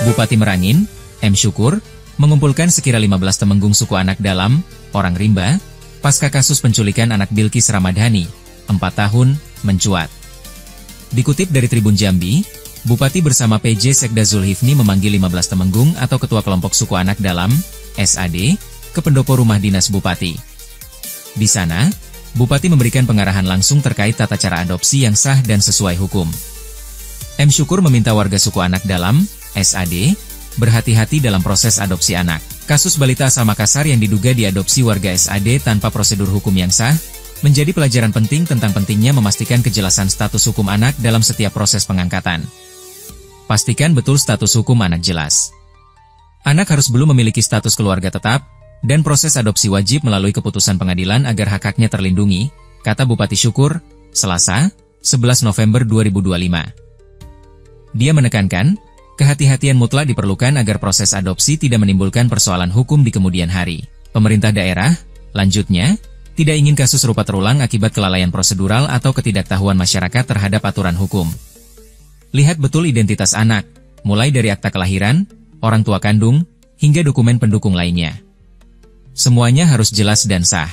Bupati Merangin, M. Syukur, mengumpulkan sekira 15 temenggung suku anak dalam, orang rimba, pasca kasus penculikan anak Bilqis Ramadhani, 4 tahun, mencuat. Dikutip dari Tribun Jambi, Bupati bersama PJ Sekda Zulhifni memanggil 15 temenggung atau ketua kelompok suku anak dalam, SAD, ke pendopo rumah dinas Bupati. Di sana, Bupati memberikan pengarahan langsung terkait tata cara adopsi yang sah dan sesuai hukum. M. Syukur meminta warga suku anak dalam, SAD, berhati-hati dalam proses adopsi anak. Kasus balita asal Makassar yang diduga diadopsi warga SAD tanpa prosedur hukum yang sah, menjadi pelajaran penting tentang pentingnya memastikan kejelasan status hukum anak dalam setiap proses pengangkatan. Pastikan betul status hukum anak jelas. Anak harus belum memiliki status keluarga tetap, dan proses adopsi wajib melalui keputusan pengadilan agar hak-haknya terlindungi, kata Bupati Syukur, Selasa, 11 November 2025. Dia menekankan, kehati-hatian mutlak diperlukan agar proses adopsi tidak menimbulkan persoalan hukum di kemudian hari. Pemerintah daerah, lanjutnya, tidak ingin kasus serupa terulang akibat kelalaian prosedural atau ketidaktahuan masyarakat terhadap aturan hukum. Lihat betul identitas anak, mulai dari akta kelahiran, orang tua kandung, hingga dokumen pendukung lainnya. Semuanya harus jelas dan sah.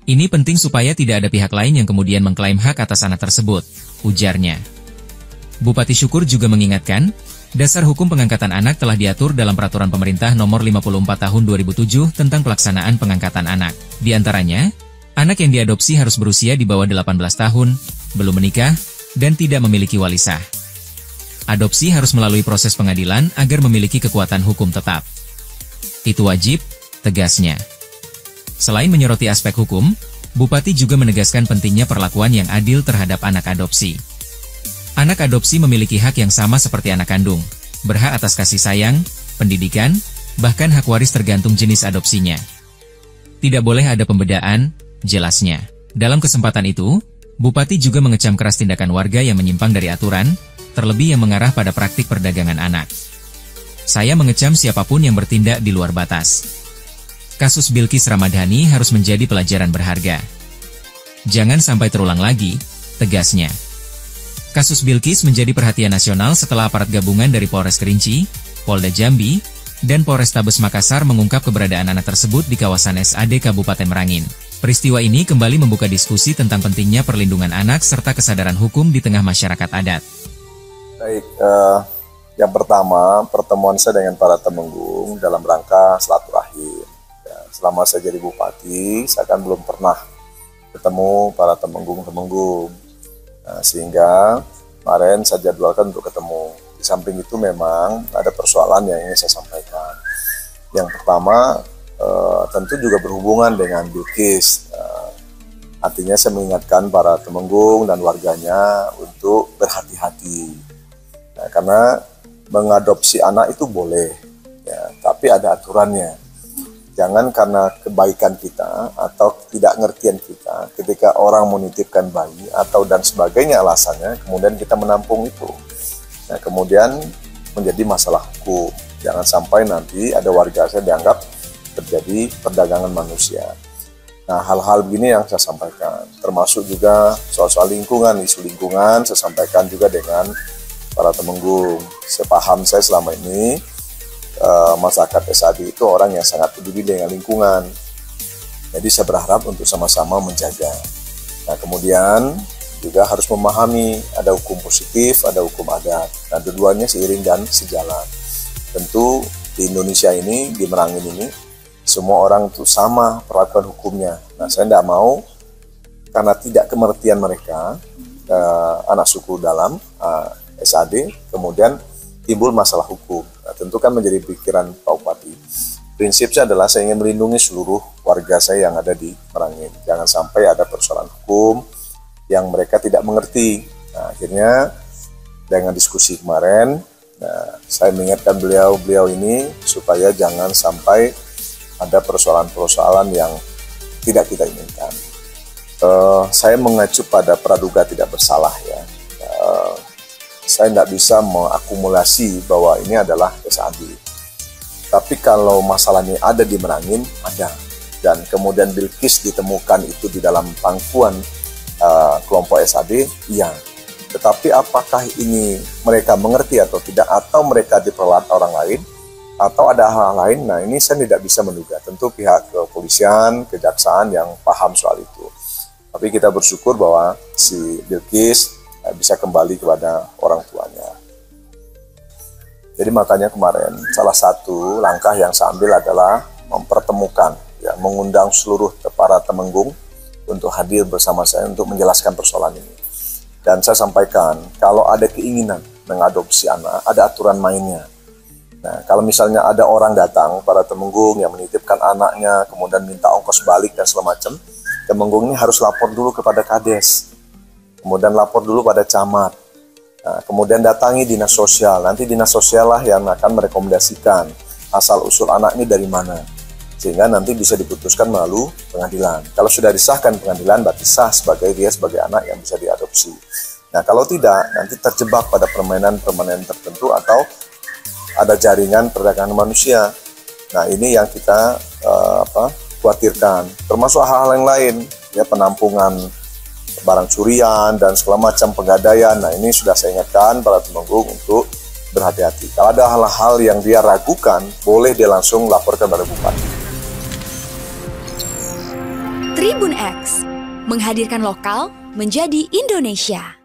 Ini penting supaya tidak ada pihak lain yang kemudian mengklaim hak atas anak tersebut, ujarnya. Bupati Syukur juga mengingatkan, dasar hukum pengangkatan anak telah diatur dalam Peraturan Pemerintah Nomor 54 Tahun 2007 tentang pelaksanaan pengangkatan anak. Di antaranya, anak yang diadopsi harus berusia di bawah 18 tahun, belum menikah, dan tidak memiliki wali sah. Adopsi harus melalui proses pengadilan agar memiliki kekuatan hukum tetap. Itu wajib, tegasnya. Selain menyoroti aspek hukum, Bupati juga menegaskan pentingnya perlakuan yang adil terhadap anak adopsi. Anak adopsi memiliki hak yang sama seperti anak kandung, berhak atas kasih sayang, pendidikan, bahkan hak waris tergantung jenis adopsinya. Tidak boleh ada pembedaan, jelasnya. Dalam kesempatan itu, Bupati juga mengecam keras tindakan warga yang menyimpang dari aturan, terlebih yang mengarah pada praktik perdagangan anak. Saya mengecam siapapun yang bertindak di luar batas. Kasus Bilqis Ramadhani harus menjadi pelajaran berharga. Jangan sampai terulang lagi, tegasnya. Kasus Bilqis menjadi perhatian nasional setelah aparat gabungan dari Polres Kerinci, Polda Jambi, dan Polrestabes Makassar mengungkap keberadaan anak tersebut di kawasan SAD Kabupaten Merangin. Peristiwa ini kembali membuka diskusi tentang pentingnya perlindungan anak serta kesadaran hukum di tengah masyarakat adat. Baik, yang pertama, pertemuan saya dengan para temenggung dalam rangka silaturahim. Ya, selama saya jadi bupati, saya kan belum pernah ketemu para temenggung-temenggung. Nah, sehingga kemarin saya jadwalkan untuk ketemu. Di samping itu memang ada persoalan yang ingin saya sampaikan. Yang pertama, tentu juga berhubungan dengan Bilqis. Artinya saya mengingatkan para temenggung dan warganya untuk berhati-hati. Nah, karena mengadopsi anak itu boleh, ya, tapi ada aturannya. Jangan karena kebaikan kita atau tidak ngertian kita ketika orang menitipkan bayi atau dan sebagainya alasannya, kemudian kita menampung itu. Nah, kemudian menjadi masalah hukum. Jangan sampai nanti ada warga saya dianggap terjadi perdagangan manusia. Nah, hal-hal begini yang saya sampaikan, termasuk juga soal lingkungan, isu lingkungan, saya sampaikan juga dengan para temenggung. Sepaham saya selama ini, masyarakat SAD itu orang yang sangat peduli dengan lingkungan. Jadi saya berharap untuk sama-sama menjaga. Nah, kemudian juga harus memahami ada hukum positif, ada hukum adat. Nah, dua-duanya seiring dan sejalan. Tentu di Indonesia ini, di Merangin ini, semua orang itu sama perlakuan hukumnya. Nah, saya tidak mau karena tidak kemertian mereka, anak suku dalam SAD, kemudian timbul masalah hukum. Nah, tentu kan menjadi pikiran Pak Bupati. Prinsipnya adalah saya ingin melindungi seluruh warga saya yang ada di Merangin. Jangan sampai ada persoalan hukum yang mereka tidak mengerti. Nah, akhirnya dengan diskusi kemarin, saya mengingatkan beliau ini supaya jangan sampai ada persoalan-persoalan yang tidak kita inginkan. Saya mengacu pada praduga tidak bersalah, ya. Saya tidak bisa mengakumulasi bahwa ini adalah SAD. Tapi kalau masalahnya ada di Merangin, ada. Dan kemudian Bilqis ditemukan itu di dalam pangkuan kelompok SAD, iya. Tetapi apakah ini mereka mengerti atau tidak, atau mereka diperalat orang lain, atau ada hal lain, nah ini saya tidak bisa menduga. Tentu pihak kepolisian, kejaksaan yang paham soal itu. Tapi kita bersyukur bahwa si Bilqis bisa kembali kepada orang tuanya. Jadi makanya kemarin salah satu langkah yang saya ambil adalah mempertemukan, ya, mengundang seluruh para Temenggung untuk hadir bersama saya untuk menjelaskan persoalan ini. Dan saya sampaikan, kalau ada keinginan mengadopsi anak, ada aturan mainnya. Nah, kalau misalnya ada orang datang, para Temenggung yang menitipkan anaknya, kemudian minta ongkos balik dan segala macam, Temenggung ini harus lapor dulu kepada Kades, kemudian lapor dulu pada camat. Nah, kemudian datangi dinas sosial, nanti dinas sosial lah yang akan merekomendasikan asal-usul anak ini dari mana. Sehingga nanti bisa diputuskan melalui pengadilan. Kalau sudah disahkan pengadilan, berarti sah dia sebagai anak yang bisa diadopsi. Nah, kalau tidak, nanti terjebak pada permainan-permainan tertentu atau ada jaringan perdagangan manusia. Nah, ini yang kita khawatirkan. Termasuk hal-hal yang lain, ya, penampungan barang curian dan segala macam penggadaian. Nah, ini sudah saya ingatkan para Temenggung untuk berhati-hati. Kalau ada hal-hal yang dia ragukan, boleh dia langsung laporkan pada bupati. Tribun X menghadirkan lokal menjadi Indonesia.